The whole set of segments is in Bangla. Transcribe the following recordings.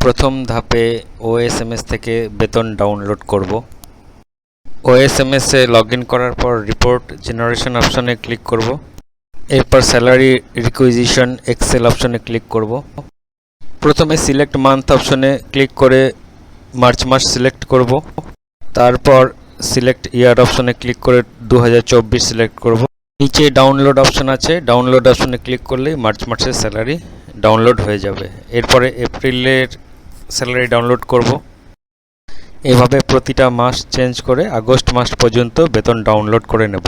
প্রথম ধাপে ওএসএমএস থেকে বেতন ডাউনলোড করব। ওএসএমএস এ লগইন করার পর রিপোর্ট জেনারেশন অপশনে ক্লিক করব। এরপর স্যালারি রিকুইজিশন এক্সেল অপশনে ক্লিক করব। প্রথমে সিলেক্ট মান্থ অপশনে ক্লিক করে মার্চ মাস সিলেক্ট করব। তারপর সিলেক্ট ইয়ার অপশনে ক্লিক করে 2024 সিলেক্ট করব। নিচে ডাউনলোড অপশন আছে, ডাউনলোড অপশনে ক্লিক করলেই মার্চ মাসের স্যালারি ডাউনলোড হয়ে যাবে। এরপরে এপ্রিলের স্যালারি ডাউনলোড করব। এভাবে প্রতিটা মাস চেঞ্জ করে আগস্ট মাস পর্যন্ত বেতন ডাউনলোড করে নেব।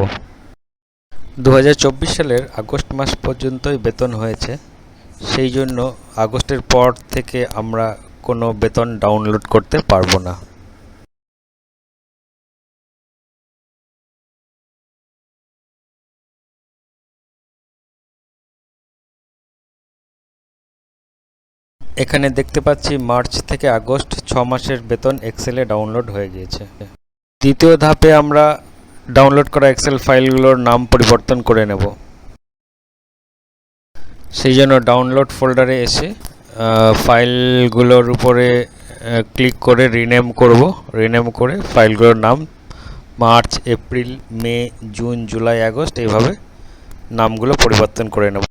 2024 সালের আগস্ট মাস পর্যন্তই বেতন হয়েছে, সেই জন্য আগস্টের পর থেকে আমরা কোনো বেতন ডাউনলোড করতে পারবো না। এখানে দেখতে পাচ্ছি মার্চ থেকে আগস্ট 6 মাসের বেতন এক্সেলে ডাউনলোড হয়ে গিয়েছে। দ্বিতীয় ধাপে আমরা ডাউনলোড করা এক্সেল ফাইলগুলোর নাম পরিবর্তন করে নেব। সেই জন্য ডাউনলোড ফোল্ডারে এসে ফাইলগুলোর উপরে ক্লিক করে রিনেম করব। রিনেম করে ফাইলগুলোর নাম মার্চ, এপ্রিল, মে, জুন, জুলাই, আগস্ট এইভাবে নামগুলো পরিবর্তন করে নেব।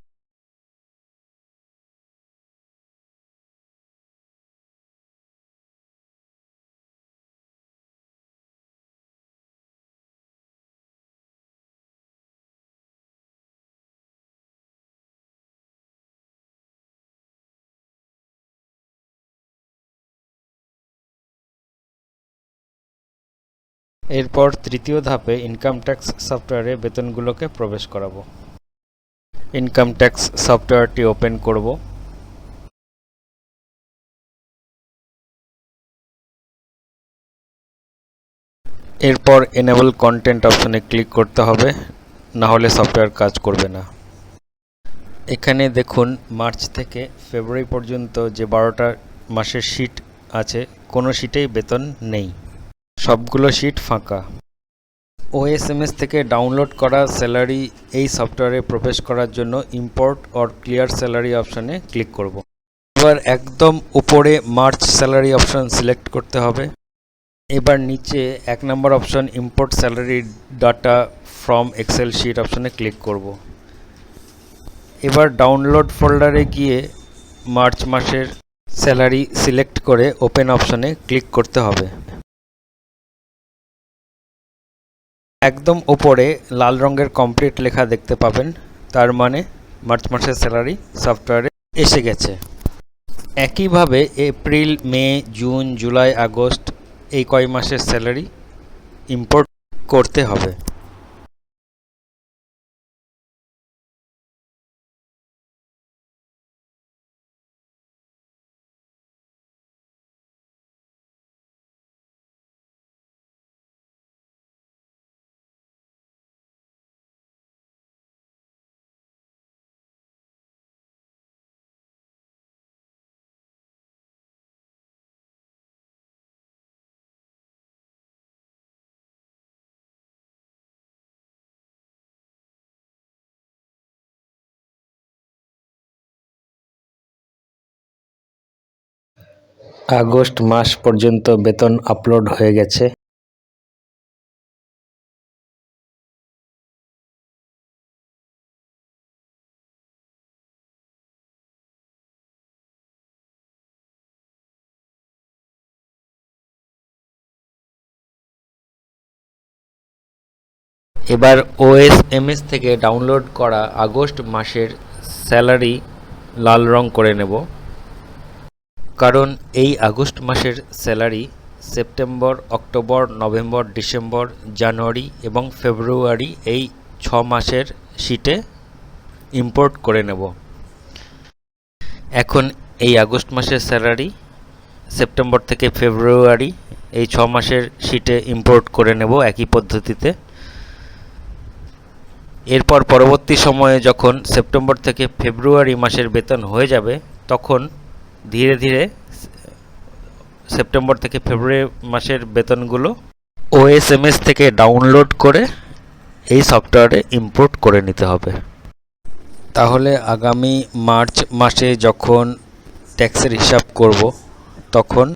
এরপর তৃতীয় ধাপে ইনকাম ট্যাক্স সফটওয়্যারে বেতনগুলোকে প্রবেশ করাবো। ইনকাম ট্যাক্স সফটওয়্যারটি ওপেন করব। এরপর এনেবল কন্টেন্ট অপশনে ক্লিক করতে হবে, না হলে সফটওয়্যার কাজ করবে না। এখানে দেখুন মার্চ থেকে ফেব্রুয়ারি পর্যন্ত যে 12টা মাসের শিট আছে, কোনো শিটেই বেতন নেই, সবগুলো শিট ফাঁকা। ওএসএমএস থেকে ডাউনলোড করা স্যালারি এই সফটওয়্যারে প্রবেশ করার জন্য ইম্পোর্ট অর ক্লিয়ার স্যালারি অপশনে ক্লিক করব। এবার একদম উপরে মার্চ স্যালারি অপশন সিলেক্ট করতে হবে। এবার নিচে 1 নম্বর option import salary data from Excel sheet অপশনে ক্লিক করব। এবার ডাউনলোড ফোল্ডারে গিয়ে মার্চ মাসের স্যালারি সিলেক্ট করে ওপেন অপশনে ক্লিক করতে হবে। একদম উপরে লাল রঙের কমপ্লিট লেখা দেখতে পাবেন, তার মানে মার্চ মাসের স্যালারি সফটওয়্যারে এসে গেছে। একইভাবে এপ্রিল, মে, জুন, জুলাই, আগস্ট এই কয় মাসের স্যালারি ইম্পোর্ট করতে হবে। আগস্ট মাস পর্যন্ত বেতন আপলোড হয়ে গেছে। এবার ওএসএমএস থেকে ডাউনলোড করা আগস্ট মাসের স্যালারি লাল রং করে নেব, কারণ এই আগস্ট মাসের salary September, October, November, December, January এবং ফেব্রুয়ারি এই 6 মাসের শিটে ইম্পোর্ট করে নেব। এখন এই আগস্ট মাসের স্যালারি সেপ্টেম্বর থেকে ফেব্রুয়ারি এই 6 মাসের শিটে ইম্পোর্ট করে নেব একই পদ্ধতিতে। এরপর পরবর্তী সময়ে যখন সেপ্টেম্বর থেকে ফেব্রুয়ারি মাসের বেতন হয়ে যাবে, তখন ধীরে ধীরে সেপ্টেম্বর থেকে ফেব্রুয়ারি মাসের বেতনগুলো ওএসএমএস থেকে ডাউনলোড করে এই সফটওয়্যারে ইম্পোর্ট করে নিতে হবে। তাহলে আগামী মার্চ মাসে যখন ট্যাক্সের হিসাব করব, তখন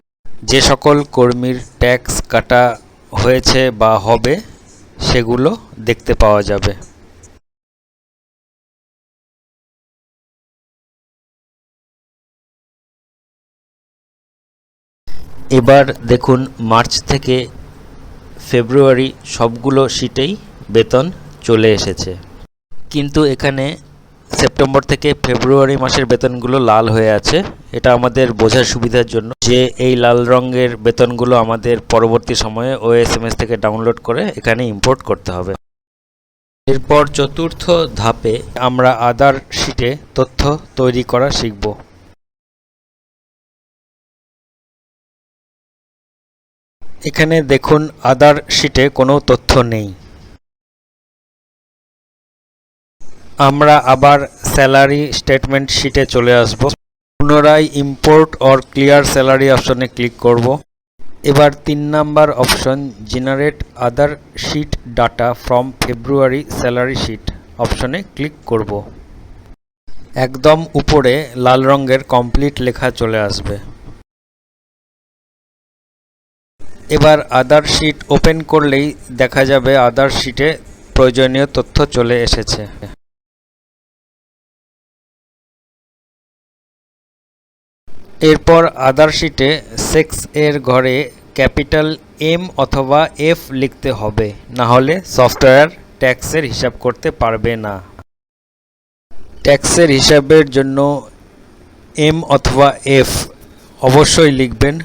যে সকল কর্মীর ট্যাক্স কাটা হয়েছে বা হবে সেগুলো দেখতে পাওয়া যাবে। এবার দেখুন মার্চ থেকে ফেব্রুয়ারি সবগুলো শীটেই বেতন চলে এসেছে, কিন্তু এখানে সেপ্টেম্বর থেকে ফেব্রুয়ারি মাসের বেতনগুলো লাল হয়ে আছে। এটা আমাদের বোঝার সুবিধার জন্য যে এই লাল রঙের বেতনগুলো আমাদের পরবর্তী সময়ে ওএসএমএস থেকে ডাউনলোড করে এখানে ইম্পোর্ট করতে হবে। এরপর চতুর্থ ধাপে আমরা আদার শিটে তথ্য তৈরি করা শিখব। এখানে দেখুন আদার শিটে কোনো তথ্য নেই। আমরা আবার স্যালারি স্টেটমেন্ট শিটে চলে আসব। পুনরায় ইম্পোর্ট অর ক্লিয়ার স্যালারি অপশনে ক্লিক করব। এবার 3 number option generate other sheet data from February salary sheet অপশনে ক্লিক করব। একদম উপরে লাল রঙের কমপ্লিট লেখা চলে আসবে। এবার আদার শিট ওপেন করলেই দেখা যাবে আদার শিটে প্রয়োজনীয় তথ্য চলে এসেছে। এরপর আদার শিটে সেক্স এর ঘরে ক্যাপিটাল এম অথবা এফ লিখতে হবে, না হলে সফটওয়্যার ট্যাক্সের হিসাব করতে পারবে না। ট্যাক্সের হিসাবের জন্য এম অথবা এফ অবশ্যই লিখবেন,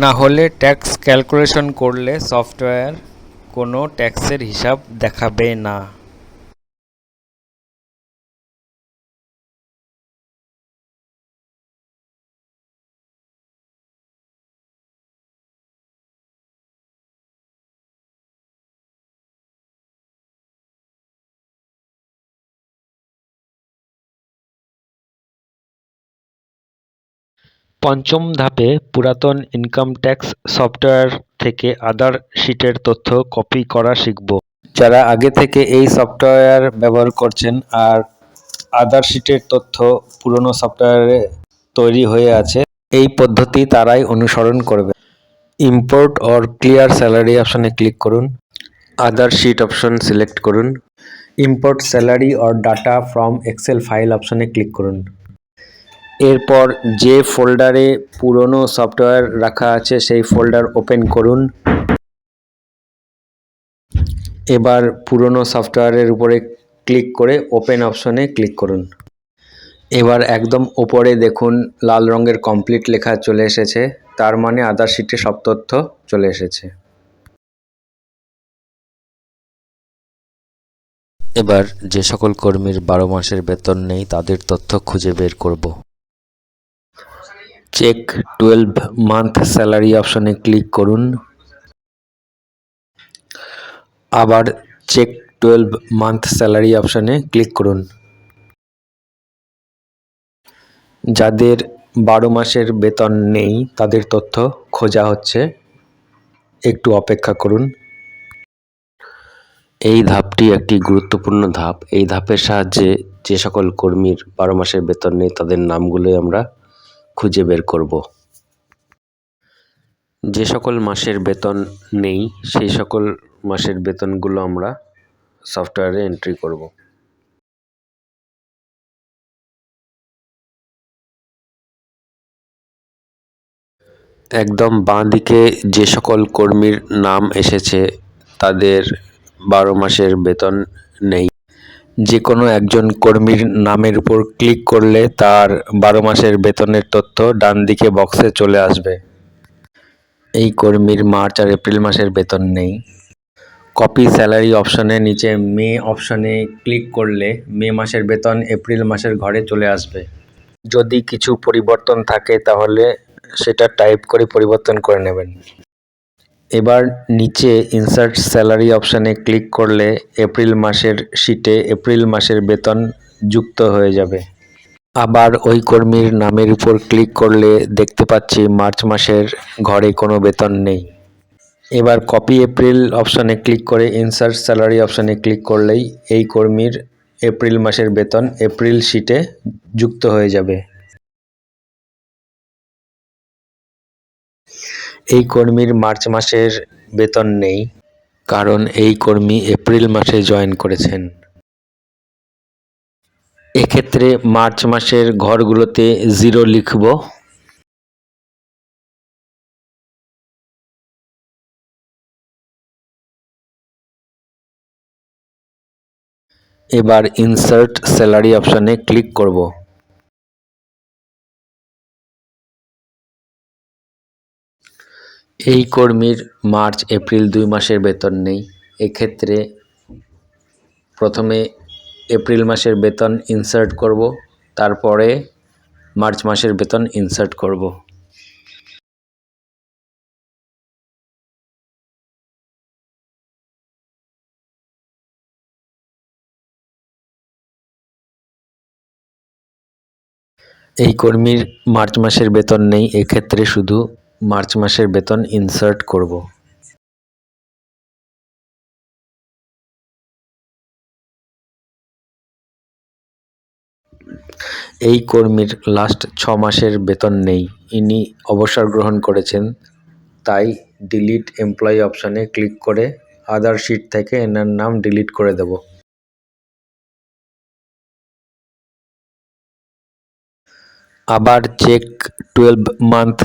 না হলে ট্যাক্স ক্যালকুলেশন করলে সফটওয়্যার কোনো ট্যাক্সের হিসাব দেখাবে না। পঞ্চম ধাপে পুরাতন ইনকাম ট্যাক্স সফটওয়্যার থেকে আদার শিটের তথ্য কপি করা শিখব। যারা আগে থেকে এই সফটওয়্যার ব্যবহার করছেন আর আদার শিটের তথ্য পুরনো সফটওয়্যারে তৈরি হয়ে আছে, এই পদ্ধতি তারাই অনুসরণ করবে। ইম্পোর্ট অর ক্লিয়ার স্যালারি অপশনে ক্লিক করুন। আদার শিট অপশন সিলেক্ট করুন। Import salary or data from Excel file অপশনে ক্লিক করুন। এরপর যে ফোল্ডারে পুরনো সফটওয়্যার রাখা আছে সেই ফোল্ডার ওপেন করুন। এবার পুরনো সফটওয়্যারের উপরে ক্লিক করে ওপেন অপশনে ক্লিক করুন। এবার একদম উপরে দেখুন লাল রঙের কমপ্লিট লেখা চলে এসেছে, তার মানে আদার শিটে সব তথ্য চলে এসেছে। এবার যে সকল কর্মীর 12 মাসের বেতন নেই তাদের তথ্য খুঁজে বের করব। চেক 12 মান্থ স্যালারি অপশনে ক্লিক করুন। আবার চেক 12 মান্থ স্যালারি অপশনে ক্লিক করুন। যাদের 12 মাসের বেতন নেই তাদের তথ্য খোঁজা হচ্ছে, একটু অপেক্ষা করুন। এই ধাপটি একটি গুরুত্বপূর্ণ ধাপ। এই ধাপের সাহায্যে যে সকল কর্মীর 12 মাসের বেতন নেই তাদের নামগুলোই আমরা খুঁজে বের করব। যে সকল মাসের বেতন নেই সেই সকল মাসের বেতনগুলো আমরা সফটওয়্যারে এন্ট্রি করব। একদম বাঁ দিকে যে সকল কর্মীর নাম এসেছে তাদের 12 মাসের বেতন নেই। যে কোনো একজন কর্মীর নামের উপর ক্লিক করলে তার 12 মাসের বেতনের তথ্য ডান দিকে বক্সে চলে আসবে। এই কর্মীর মার্চ আর এপ্রিল মাসের বেতন নেই। কপি স্যালারি অপশনের নিচে মে অপশনে ক্লিক করলে মে মাসের বেতন এপ্রিল মাসের ঘরে চলে আসবে। যদি কিছু পরিবর্তন থাকে তাহলে সেটা টাইপ করে পরিবর্তন করে নেবেন। এবার নিচে ইনসার্ট স্যালারি অপশনে ক্লিক করলে এপ্রিল মাসের শিটে এপ্রিল মাসের বেতন যুক্ত হয়ে যাবে। আবার ওই কর্মীর নামের উপর ক্লিক করলে দেখতে পাচ্ছি মার্চ মাসের ঘরে কোনো বেতন নেই। এবার কপি এপ্রিল অপশনে ক্লিক করে ইনসার্ট স্যালারি অপশনে ক্লিক করলেই এই কর্মীর এপ্রিল মাসের বেতন এপ্রিল শিটে যুক্ত হয়ে যাবে। এই কর্মীর মার্চ মাসের বেতন নেই, কারণ এই কর্মী এপ্রিল মাসে জয়েন করেছেন। এক্ষেত্রে মার্চ মাসের ঘরগুলোতে 0 লিখব। এবার ইনসার্ট স্যালারি অপশনে ক্লিক করব। এই কর্মীর মার্চ এপ্রিল 2 মাসের বেতন নেই। এক্ষেত্রে প্রথমে এপ্রিল মাসের বেতন ইনসার্ট করব, তারপরে মার্চ মাসের বেতন ইনসার্ট করব। এই কর্মীর মার্চ মাসের বেতন নেই, এক্ষেত্রে শুধু মার্চ মাসের বেতন ইনসার্ট করব। এই কর্মীর লাস্ট 6 মাসের বেতন নেই, ইনি অবসর গ্রহণ করেছেন, তাই ডিলিট এমপ্লয়ি অপশনে ক্লিক করে আদার শিট থেকে এনার নাম ডিলিট করে দেব। আবার চেক 12 মান্থ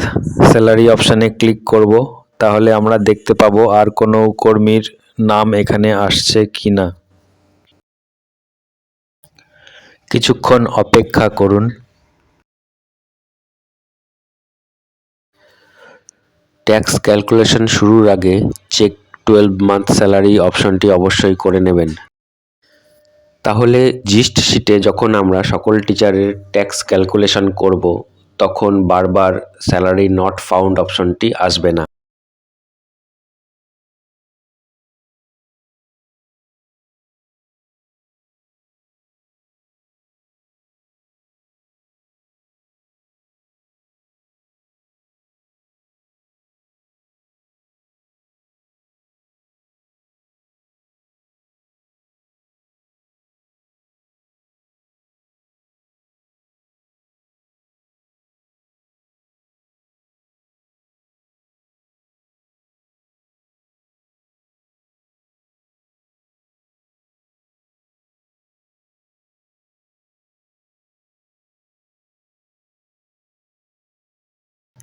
স্যালারি অপশানে ক্লিক করব, তাহলে আমরা দেখতে পাবো আর কোনো কর্মীর নাম এখানে আসছে কিনা। কিছুক্ষণ অপেক্ষা করুন। ট্যাক্স ক্যালকুলেশন শুরুর আগে চেক 12 মান্থ স্যালারি অপশনটি অবশ্যই করে নেবেন। তাহলে জিস্ট শিটে যখন আমরা সকল টিচারের ট্যাক্স ক্যালকুলেশন করব, তখন বারবার স্যালারি নট ফাউন্ড অপশনটি আসবে না।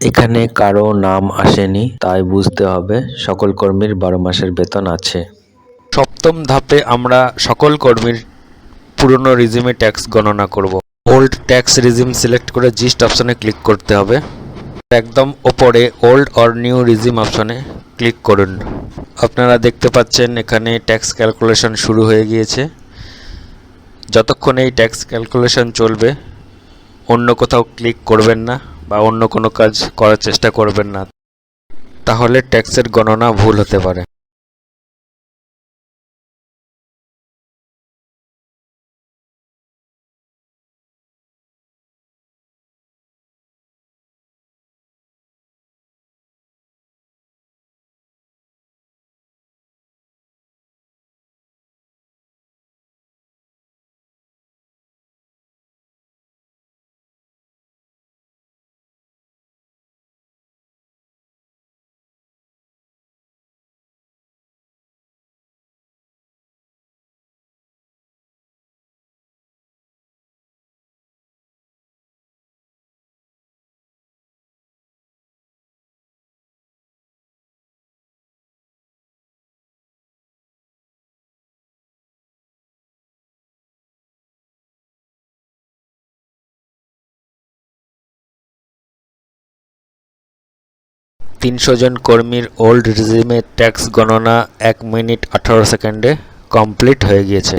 এখানে কারো নাম আসেনি, তাই বুঝতে হবে সকল কর্মীর 12 মাসের বেতন আছে। সপ্তম ধাপে আমরা সকল কর্মীর পুরনো রিজিমে ট্যাক্স গণনা করব। ওল্ড ট্যাক্স রিজিম সিলেক্ট করে জিস্ট অপশনে ক্লিক করতে হবে। একদম ওপরে ওল্ড অর নিউ রিজিম অপশনে ক্লিক করুন। আপনারা দেখতে পাচ্ছেন এখানে ট্যাক্স ক্যালকুলেশন শুরু হয়ে গিয়েছে। যতক্ষণ এই ট্যাক্স ক্যালকুলেশন চলবে অন্য কোথাও ক্লিক করবেন না বা অন্য কোনো কাজ করার চেষ্টা করবেন না, তাহলে ট্যাক্সের গণনা ভুল হতে পারে। তিনশো জন কর্মীর ওল্ড রিজিমে ট্যাক্স গণনা 1 মিনিট 18 সেকেন্ডে কমপ্লিট হয়ে গিয়েছে।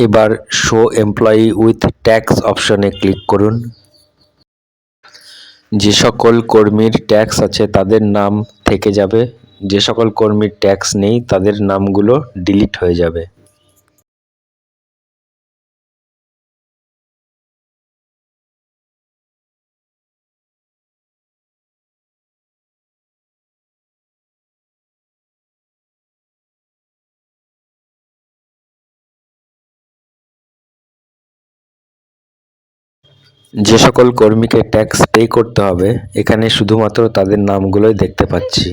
এবার শো এমপ্লয়ি উইথ ট্যাক্স অপশনে ক্লিক করুন। যে সকল কর্মীর ট্যাক্স আছে তাদের নাম থেকে যাবে, যে সকল কর্মীর ট্যাক্স নেই তাদের নামগুলো ডিলিট হয়ে যাবে। যে সকল কর্মীকে ট্যাক্স পে করতে হবে এখানে শুধুমাত্র তাদের নামগুলোই দেখতে পাচ্ছি।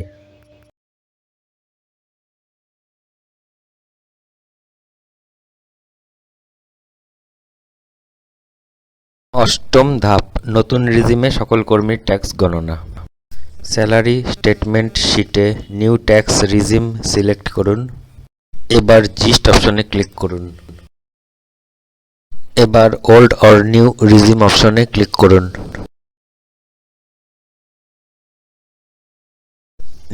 অষ্টম ধাপ, নতুন রিজিমে সকল কর্মীর ট্যাক্স গণনা। স্যালারি স্টেটমেন্ট শিটে নিউ ট্যাক্স রিজিম সিলেক্ট করুন। এবার জিস্ট অপশনে ক্লিক করুন। এবার ওল্ড অর নিউ রিজিম অপশনে ক্লিক করুন।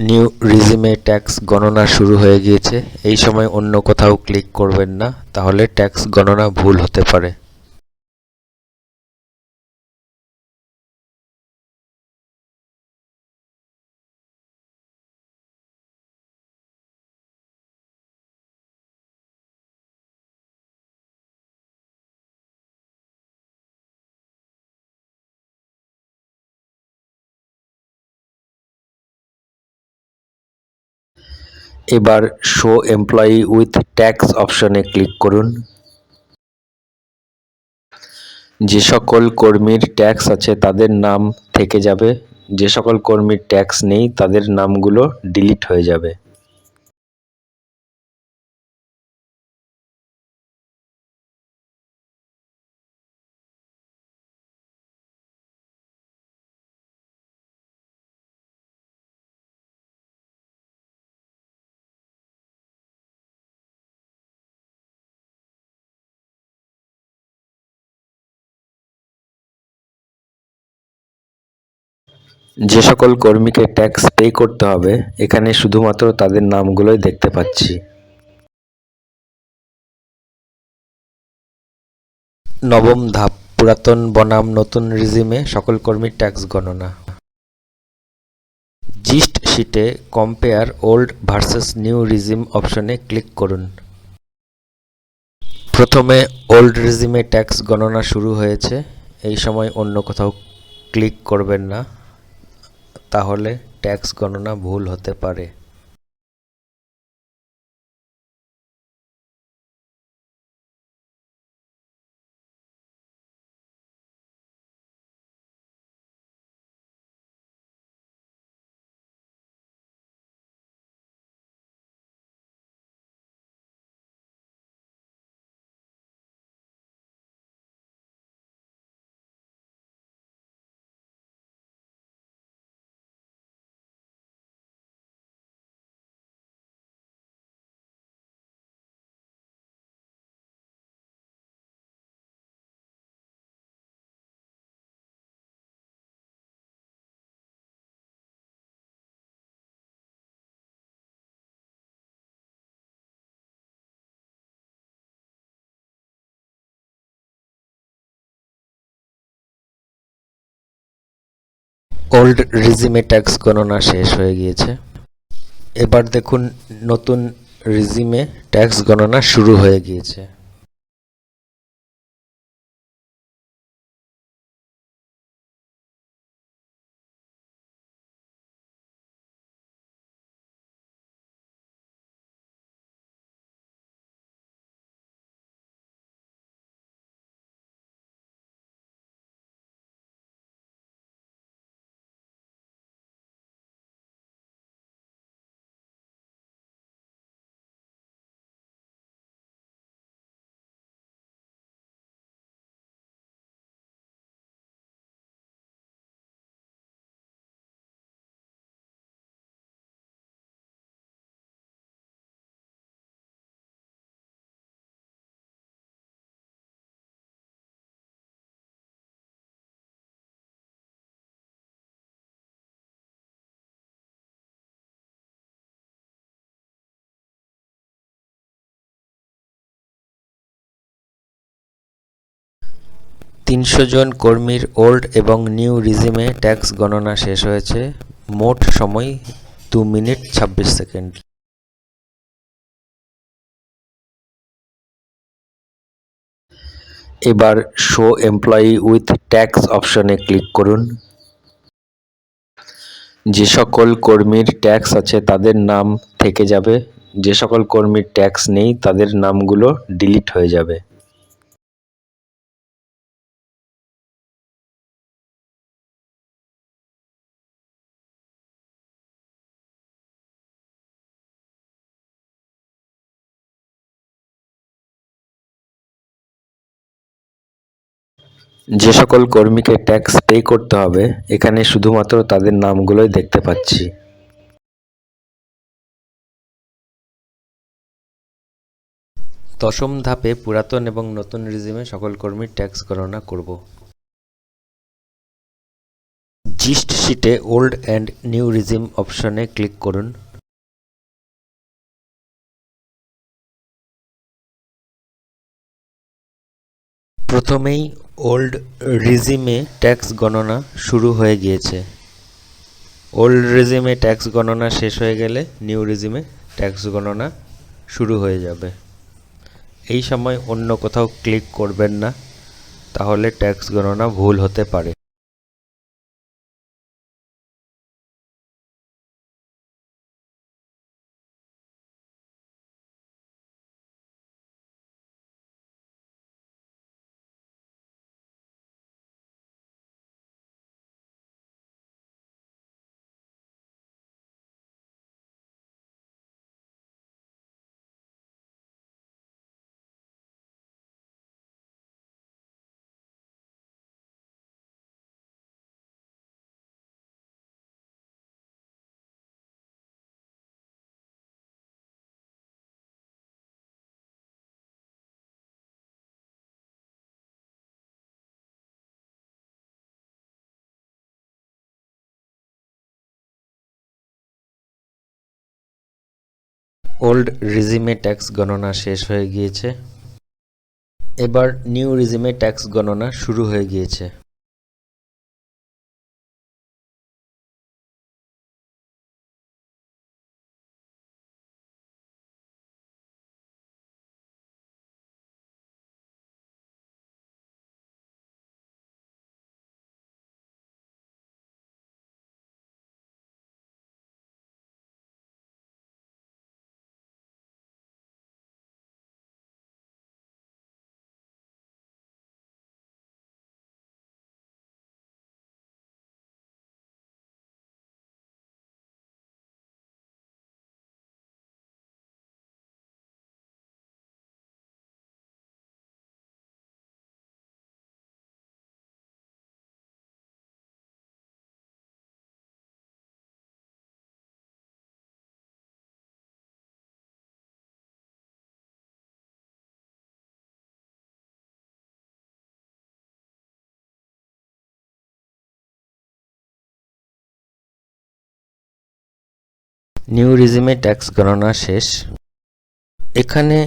নিউ রিজিমে ট্যাক্স গণনা শুরু হয়ে গিয়েছে। এই সময় অন্য কোথাও ক্লিক করবেন না, তাহলে ট্যাক্স গণনা ভুল হতে পারে। এবার শো এমপ্লয়ি উইথ ট্যাক্স অপশনে ক্লিক করুন। যে সকল কর্মীর ট্যাক্স আছে তাদের নাম থেকে যাবে, যে সকল কর্মীর ট্যাক্স নেই তাদের নামগুলো ডিলিট হয়ে যাবে। যে সকল কর্মীকে ট্যাক্স পে করতে হবে এখানে শুধুমাত্র তাদের নামগুলোই দেখতে পাচ্ছি। নবম ধাপ, পুরাতন বনাম নতুন রিজিমে সকল কর্মীর ট্যাক্স গণনা। জিস্ট শিটে compare old versus new regime অপশনে ক্লিক করুন। প্রথমে ওল্ড রিজিমে ট্যাক্স গণনা শুরু হয়েছে, এই সময় অন্য কোথাও ক্লিক করবেন না, তাহলে ট্যাক্স গণনা ভুল হতে পারে। ওল্ড রিজিমে ট্যাক্স গণনা শেষ হয়ে গিয়েছে। এবার দেখুন নতুন রিজিমে ট্যাক্স গণনা শুরু হয়ে গিয়েছে। তিনশো জন কর্মীর ওল্ড এবং নিউ রিজিমে ট্যাক্স গণনা শেষ হয়েছে। মোট সময় 2 মিনিট 26 সেকেন্ড। এবার শো এমপ্লয়ি উইথ ট্যাক্স অপশনে ক্লিক করুন। যে সকল কর্মীর ট্যাক্স আছে তাদের নাম থেকে যাবে, যে সকল কর্মীর ট্যাক্স নেই তাদের নামগুলো ডিলিট হয়ে যাবে। যে সকল কর্মীকে ট্যাক্স পে করতে হবে এখানে শুধুমাত্র তাদের নামগুলোই দেখতে পাচ্ছি। দশম ধাপে পুরাতন এবং নতুন রিজিমে সকল কর্মীর ট্যাক্স গণনা করব। জিস্ট শিটে ওল্ড অ্যান্ড নিউ রিজিম অপশনে ক্লিক করুন। প্রথমেই ওল্ড রিজিমে ট্যাক্স গণনা শুরু হয়ে গিয়েছে। ওল্ড রিজিমে ট্যাক্স গণনা শেষ হয়ে গেলে নিউ রিজিমে ট্যাক্স গণনা শুরু হয়ে যাবে। এই সময় অন্য কোথাও ক্লিক করবেন না, তাহলে ট্যাক্স গণনা ভুল হতে পারে। ওল্ড রিজিমে ট্যাক্স গণনা শেষ হয়ে গিয়েছে। এবার নিউ রিজিমে ট্যাক্স গণনা শুরু হয়ে গিয়েছে। নিউ রিজিমে ট্যাক্স গণনা শেষ। এখানে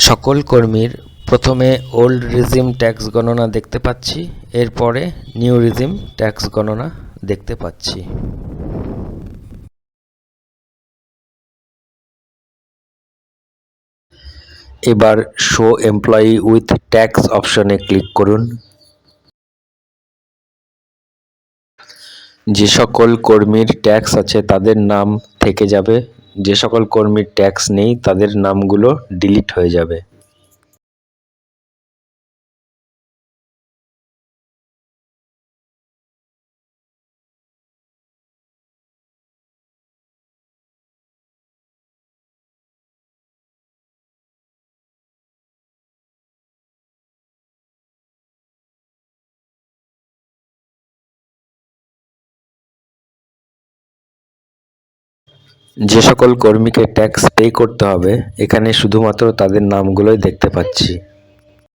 সকল কর্মীর প্রথমে ওল্ড রিজিম ট্যাক্স গণনা দেখতে পাচ্ছি, এরপরে নিউ রিজিম ট্যাক্স গণনা দেখতে পাচ্ছি। এবার শো এমপ্লয়ি উইথ ট্যাক্স অপশনে ক্লিক করুন। যে সকল কর্মীর ট্যাক্স আছে তাদের নাম থেকে যাবে, যে সকল কর্মীর ট্যাক্স নেই তাদের নামগুলো ডিলিট হয়ে যাবে। যে সকল কর্মীকে ট্যাক্স পে করতে হবে এখানে শুধুমাত্র তাদের নামগুলোই দেখতে পাচ্ছি।